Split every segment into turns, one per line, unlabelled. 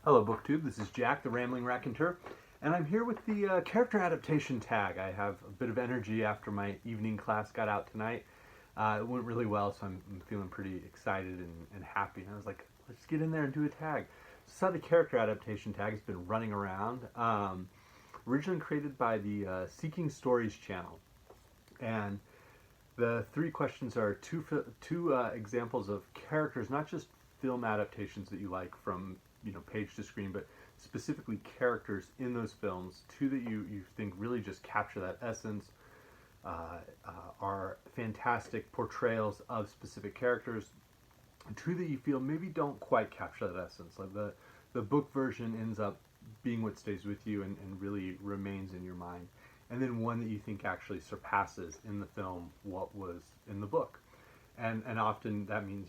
Hello, BookTube. This is Jack, the Rambling Raconteur, and I'm here with the character adaptation tag. I have a bit of energy after my evening class got out tonight. It went really well, so I'm feeling pretty excited and happy. And I was like, let's get in there and do a tag. So the character adaptation tag has been running around. Originally created by the Seeking Stories channel. And the three questions are two examples of characters, not just film adaptations that you like from page to screen, but specifically characters in those films, two that you think really just capture that essence, are fantastic portrayals of specific characters, two that you feel maybe don't quite capture that essence. Like the book version ends up being what stays with you and really remains in your mind, and then one that you think actually surpasses in the film what was in the book. And often that means,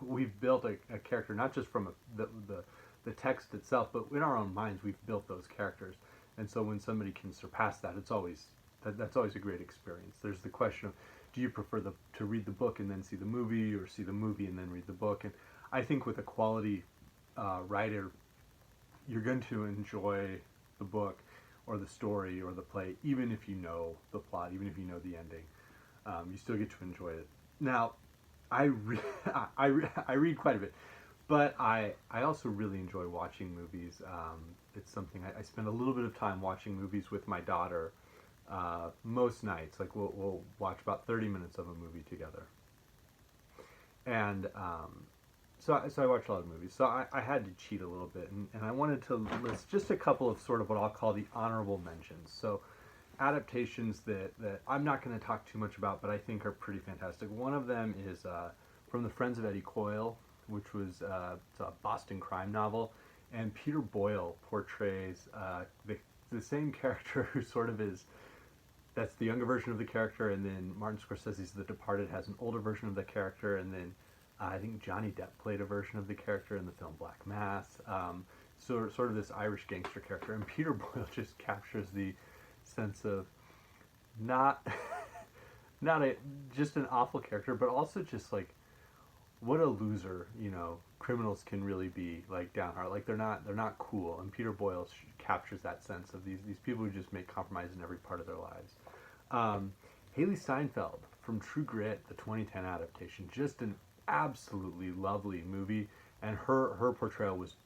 we've built a character not just from the text itself, but in our own minds we've built those characters. And so when somebody can surpass that, that's always a great experience. There's the question of, do you prefer to read the book and then see the movie, or see the movie and then read the book? And I think with a quality writer, you're going to enjoy the book or the story or the play, even if you know the plot, even if you know the ending. You still get to enjoy it. Now, I read quite a bit, but I also really enjoy watching movies. It's something I spend a little bit of time watching movies with my daughter most nights. Like we'll watch about 30 minutes of a movie together. And so I watch a lot of movies. So I had to cheat a little bit, and I wanted to list just a couple of sort of what I'll call the honorable mentions. So adaptations that I'm not going to talk too much about, but I think are pretty fantastic. One of them is from the Friends of Eddie Coyle, which was it's a Boston crime novel, and Peter Boyle portrays the same character who sort of is, that's the younger version of the character, and then Martin Scorsese's The Departed has an older version of the character, and then I think Johnny Depp played a version of the character in the film Black Mass. So sort of this Irish gangster character, and Peter Boyle just captures the sense of not just an awful character, but also just like what a loser criminals can really be, like downheart, like they're not cool. And Peter Boyle captures that sense of these people who just make compromise in every part of their lives. Haylee Steinfeld from True Grit, the 2010 adaptation, just an absolutely lovely movie, and her portrayal was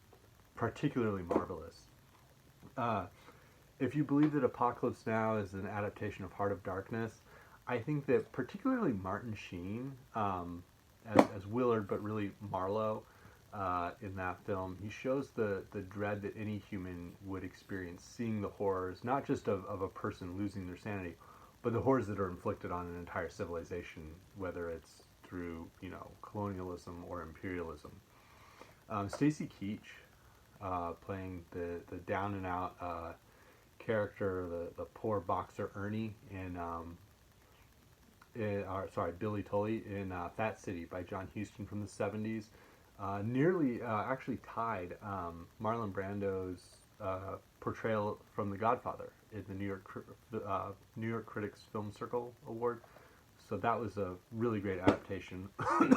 particularly marvelous. If you believe that Apocalypse Now is an adaptation of Heart of Darkness, I think that particularly Martin Sheen, as Willard, but really Marlowe, in that film, he shows the dread that any human would experience, seeing the horrors, not just of a person losing their sanity, but the horrors that are inflicted on an entire civilization, whether it's through, colonialism or imperialism. Stacey Keach, playing the down and out character, the poor boxer Ernie in Billy Tully in Fat City by John Huston from the 70s. Nearly actually tied Marlon Brando's portrayal from The Godfather in the New York Critics Film Circle Award. So that was a really great adaptation.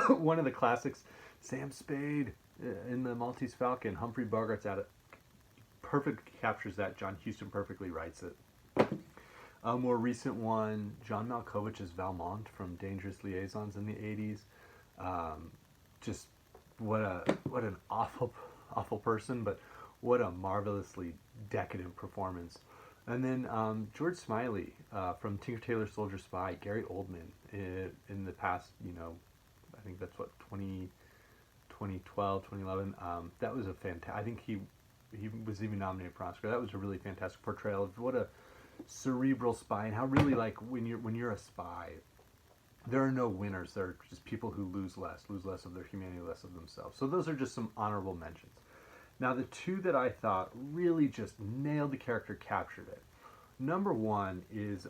One of the classics, Sam Spade in the Maltese Falcon. Humphrey Bogart's perfect captures that. John Huston perfectly writes it. A more recent one, John Malkovich's Valmont from Dangerous Liaisons in the 80s. Just what an awful person, but what a marvelously decadent performance. And then George Smiley from Tinker Tailor Soldier Spy, Gary Oldman in the past, I think that's what, 2012, 2011. That was a fantastic, I think he was even nominated for Oscar. That was a really fantastic portrayal of what a cerebral spy, and how really, like, when you're a spy, there are no winners. There are just people who lose less of their humanity, less of themselves. So those are just some honorable mentions. Now, the two that I thought really just nailed the character, captured it. Number one is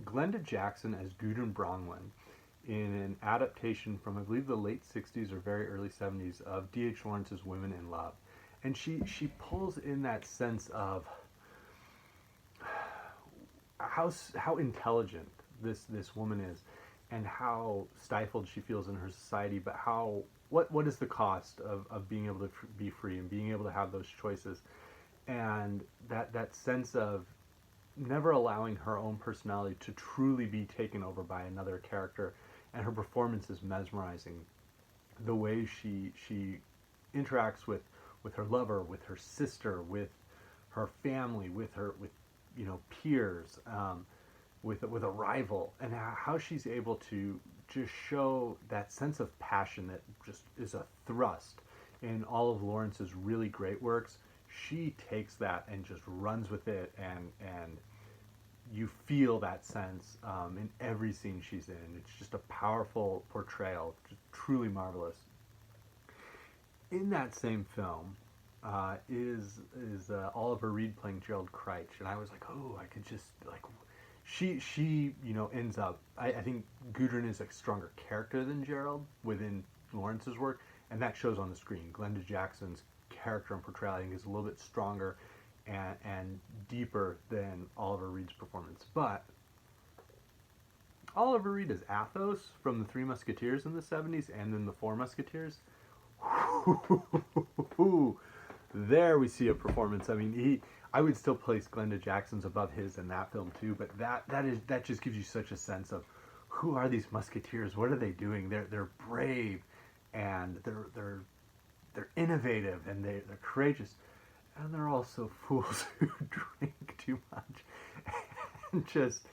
Glenda Jackson as Gudrun Brangwen in an adaptation from, I believe, the late 60s or very early 70s of D.H. Lawrence's Women in Love. And she pulls in that sense of how intelligent this woman is, and how stifled she feels in her society, but how what is the cost of being able to be free and being able to have those choices, and that sense of never allowing her own personality to truly be taken over by another character, and her performance is mesmerizing. The way she interacts with her lover, with her sister, with her family, with peers, with a rival, and how she's able to just show that sense of passion that just is a thrust in all of Lawrence's really great works. She takes that and just runs with it, and you feel that sense in every scene she's in. It's just a powerful portrayal, just truly marvelous. In that same film is Oliver Reed playing Gerald Kreitch, and I was like, oh, I could just like, she ends up. I think Gudrun is a stronger character than Gerald within Lawrence's work, and that shows on the screen. Glenda Jackson's character and portrayal, I think, is a little bit stronger and deeper than Oliver Reed's performance. But Oliver Reed is Athos from the Three Musketeers in the 70s, and then the Four Musketeers. There we see a performance. I mean, I would still place Glenda Jackson's above his in that film too, but that just gives you such a sense of who are these musketeers? What are they doing? They're brave, and they're innovative, and they're courageous, and they're also fools who drink too much and just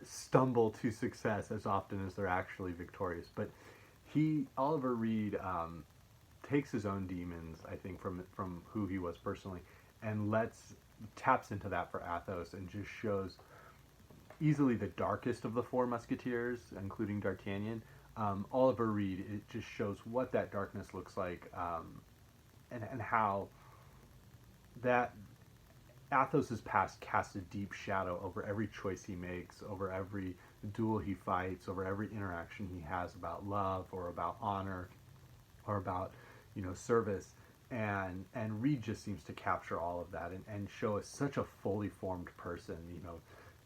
stumble to success as often as they're actually victorious. But Oliver Reed takes his own demons, I think, from who he was personally, and taps into that for Athos, and just shows easily the darkest of the Four Musketeers, including D'Artagnan. Oliver Reed, it just shows what that darkness looks like, and how that Athos's past casts a deep shadow over every choice he makes, over every duel he fights, over every interaction he has about love or about honor or about service, and Reed just seems to capture all of that and show us such a fully formed person.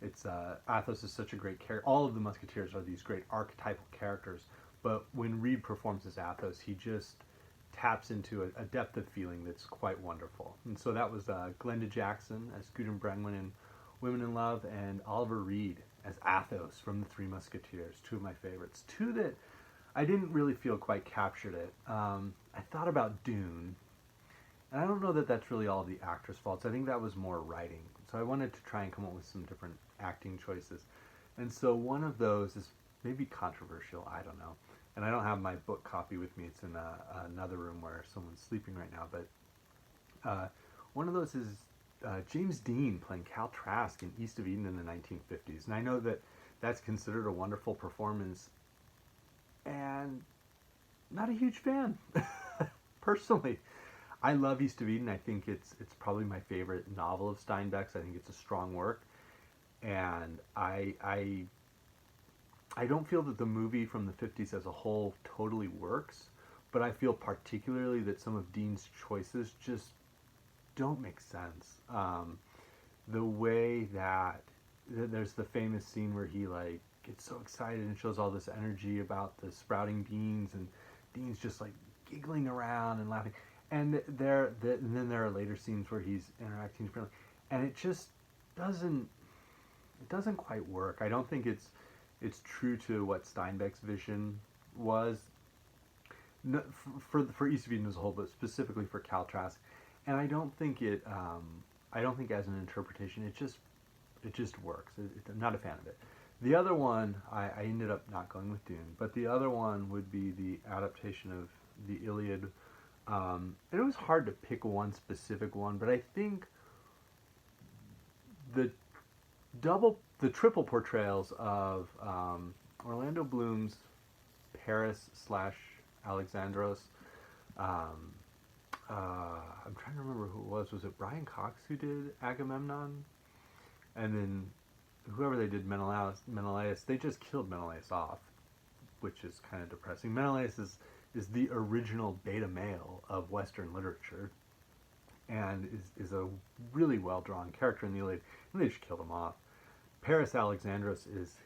It's Athos is such a great character. All of the Musketeers are these great archetypal characters, but when Reed performs as Athos, he just taps into a depth of feeling that's quite wonderful. And so that was Glenda Jackson as Gudrun Brangwen in Women in Love, and Oliver Reed as Athos from the Three Musketeers. Two of my favorites. Two that I didn't really feel quite captured it. I thought about Dune, and I don't know that that's really all of the actors' faults. I think that was more writing. So I wanted to try and come up with some different acting choices. And so one of those is maybe controversial, I don't know. And I don't have my book copy with me. It's in another room where someone's sleeping right now. But one of those is James Dean playing Cal Trask in East of Eden in the 1950s. And I know that that's considered a wonderful performance, and not a huge fan, personally. I love East of Eden. I think it's probably my favorite novel of Steinbeck's. I think it's a strong work, and I don't feel that the movie from the 50s as a whole totally works, but I feel particularly that some of Dean's choices just don't make sense. The way that there's the famous scene where he gets so excited and shows all this energy about the sprouting beans, and Dean's just giggling around and laughing. And then there are later scenes where he's interacting differently, and it just doesn't quite work. I don't think it's true to what Steinbeck's vision was, for East of Eden as a whole, but specifically for Cal Trask. And I don't think as an interpretation it just works. I'm not a fan of it. The other one, I ended up not going with Dune, but the other one would be the adaptation of the Iliad. And it was hard to pick one specific one, but I think the triple portrayals of Orlando Bloom's Paris / Alexandros. I'm trying to remember who it was. Was it Brian Cox who did Agamemnon? And then whoever they did Menelaus, they just killed Menelaus off, which is kind of depressing. Menelaus is the original beta male of Western literature, and is a really well-drawn character in the Iliad, and they just killed him off. Paris Alexandros is,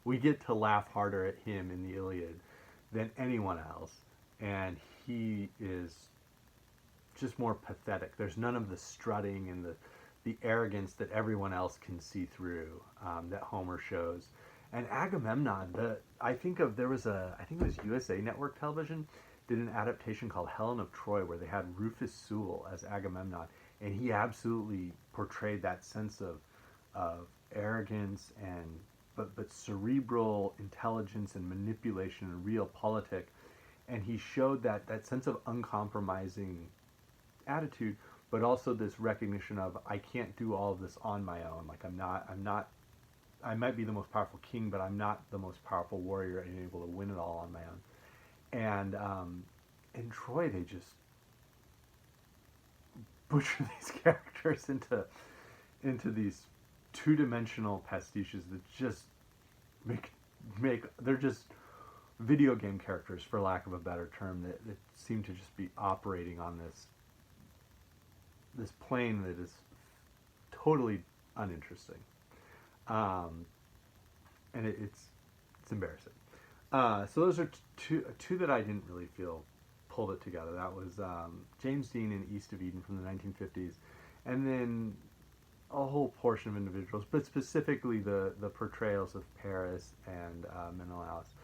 we get to laugh harder at him in the Iliad than anyone else, and he is just more pathetic. There's none of the strutting and the arrogance that everyone else can see through, that Homer shows. And Agamemnon, I think it was USA Network Television did an adaptation called Helen of Troy where they had Rufus Sewell as Agamemnon, and he absolutely portrayed that sense of arrogance and but cerebral intelligence and manipulation and realpolitik, and he showed that sense of uncompromising attitude, but also this recognition of I can't do all of this on my own. Like I'm not. I might be the most powerful king, but I'm not the most powerful warrior and able to win it all on my own. And in Troy, they just butcher these characters into these two-dimensional pastiches that just make they're just video game characters, for lack of a better term, that seem to just be operating on this plane that is totally uninteresting. And it's embarrassing. So those are two that I didn't really feel pulled it together. That was James Dean in East of Eden from the 1950s, and then a whole portion of individuals, but specifically the portrayals of Paris and Menelaus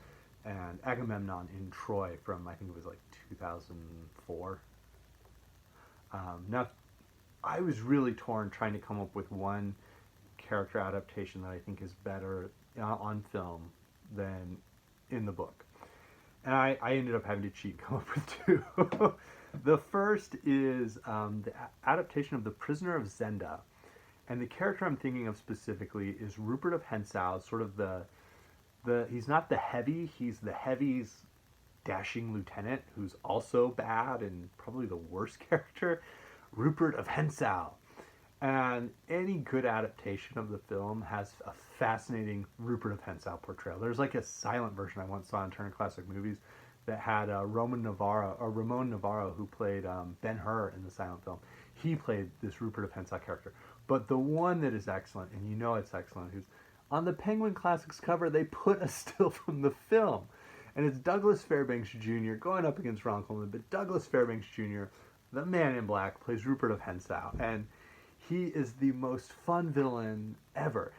and Agamemnon in Troy from, I think it was like 2004. Now, I was really torn trying to come up with one character adaptation that I think is better on film than in the book. And I ended up having to cheat and come up with two. The first is the adaptation of The Prisoner of Zenda. And the character I'm thinking of specifically is Rupert of Hentzau, sort of he's not the heavy, he's the heavy's dashing lieutenant, who's also bad and probably the worst character, Rupert of Hentzau. And any good adaptation of the film has a fascinating Rupert of Hentzau portrayal. There's like a silent version I once saw in Turner Classic Movies that had Ramon Navarro, who played Ben-Hur in the silent film. He played this Rupert of Hentzau character. But the one that is excellent, and you know it's excellent, who's on the Penguin Classics cover, they put a still from the film. And it's Douglas Fairbanks Jr. going up against Ron Coleman, but Douglas Fairbanks Jr., the man in black, plays Rupert of Hentzau. And he is the most fun villain ever.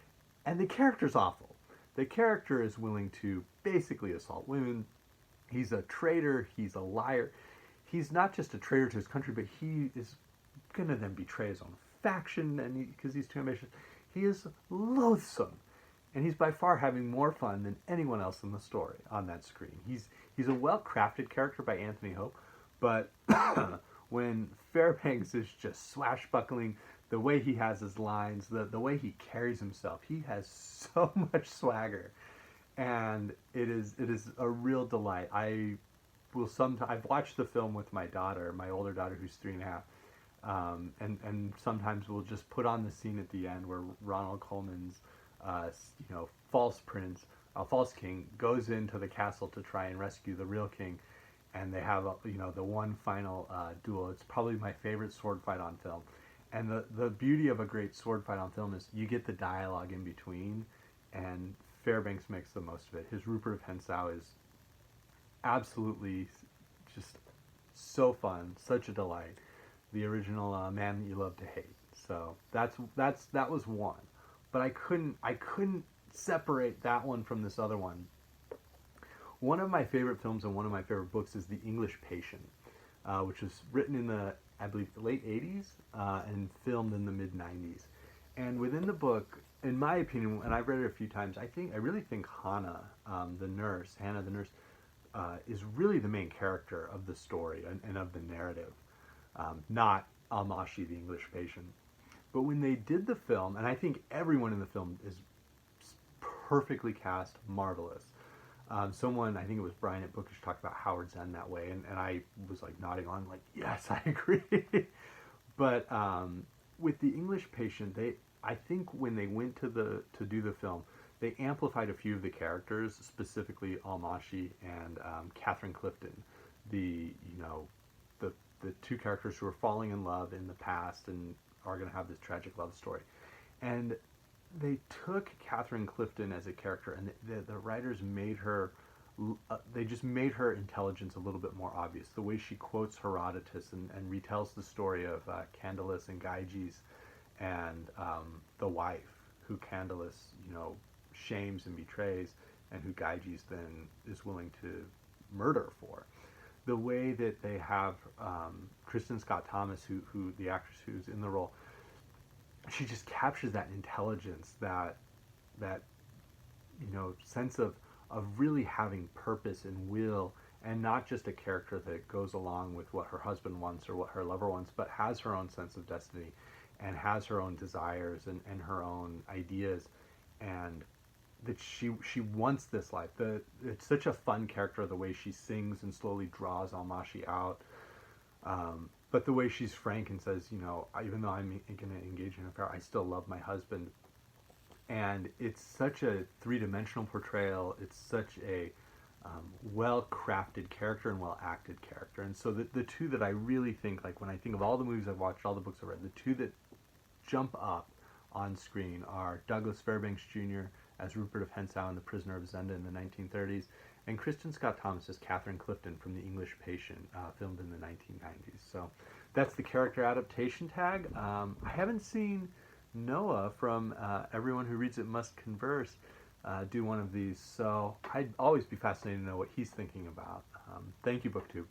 And the character's awful. The character is willing to basically assault women. He's a traitor. He's a liar. He's not just a traitor to his country, but he is going to then betray his own faction because he's too ambitious. He is loathsome. And he's by far having more fun than anyone else in the story on that screen. He's a well-crafted character by Anthony Hope, but when Fairbanks is just swashbuckling, the way he has his lines, the way he carries himself, he has so much swagger, and it is a real delight. I've watched the film with my daughter, my older daughter who's 3.5, and sometimes we'll just put on the scene at the end where Ronald Coleman's false king goes into the castle to try and rescue the real king, and they have the one final duel. It's probably my favorite sword fight on film. And the beauty of a great sword fight on film is you get the dialogue in between, and Fairbanks makes the most of it. His Rupert of Hentzau is absolutely just so fun, such a delight. The original Man That You Love to Hate. So that was one, but I couldn't separate that one from this other one. One of my favorite films and one of my favorite books is The English Patient, which was written in the, I believe, the late 80s and filmed in the mid-90s. And within the book, in my opinion, and I've read it a few times, I really think Hannah the nurse, is really the main character of the story and of the narrative, not Almashi, the English patient. But when they did the film, and I think everyone in the film is perfectly cast, marvelous. Someone, I think it was Brian at Bookish, talked about Howard Zinn that way, and I was like nodding on, like, yes, I agree. But with The English Patient, I think when they went to do the film, they amplified a few of the characters, specifically Almashi and Katherine Clifton, the two characters who are falling in love in the past and are going to have this tragic love story. And they took Katherine Clifton as a character, and the writers made her. They just made her intelligence a little bit more obvious. The way she quotes Herodotus and retells the story of Candalus and Gyges, and the wife who Candalus, shames and betrays, and who Gyges then is willing to murder for. The way that they have Kristen Scott Thomas, who the actress who's in the role, she just captures that intelligence, that sense of really having purpose and will, and not just a character that goes along with what her husband wants or what her lover wants, but has her own sense of destiny and has her own desires and her own ideas, and that she wants this life. It's such a fun character, the way she sings and slowly draws Almashi out. But the way she's frank and says, even though I'm going to engage in an affair, I still love my husband. And it's such a three-dimensional portrayal. It's such a well-crafted character and well-acted character. And so the two that I really think, like when I think of all the movies I've watched, all the books I've read, the two that jump up on screen are Douglas Fairbanks Jr. as Rupert of Hentzau in The Prisoner of Zenda in the 1930s, and Kristen Scott Thomas as Katherine Clifton from The English Patient, filmed in the 1990s. So that's the character adaptation tag. I haven't seen Noah from Everyone Who Reads It Must Converse do one of these, so I'd always be fascinated to know what he's thinking about. Thank you, BookTube.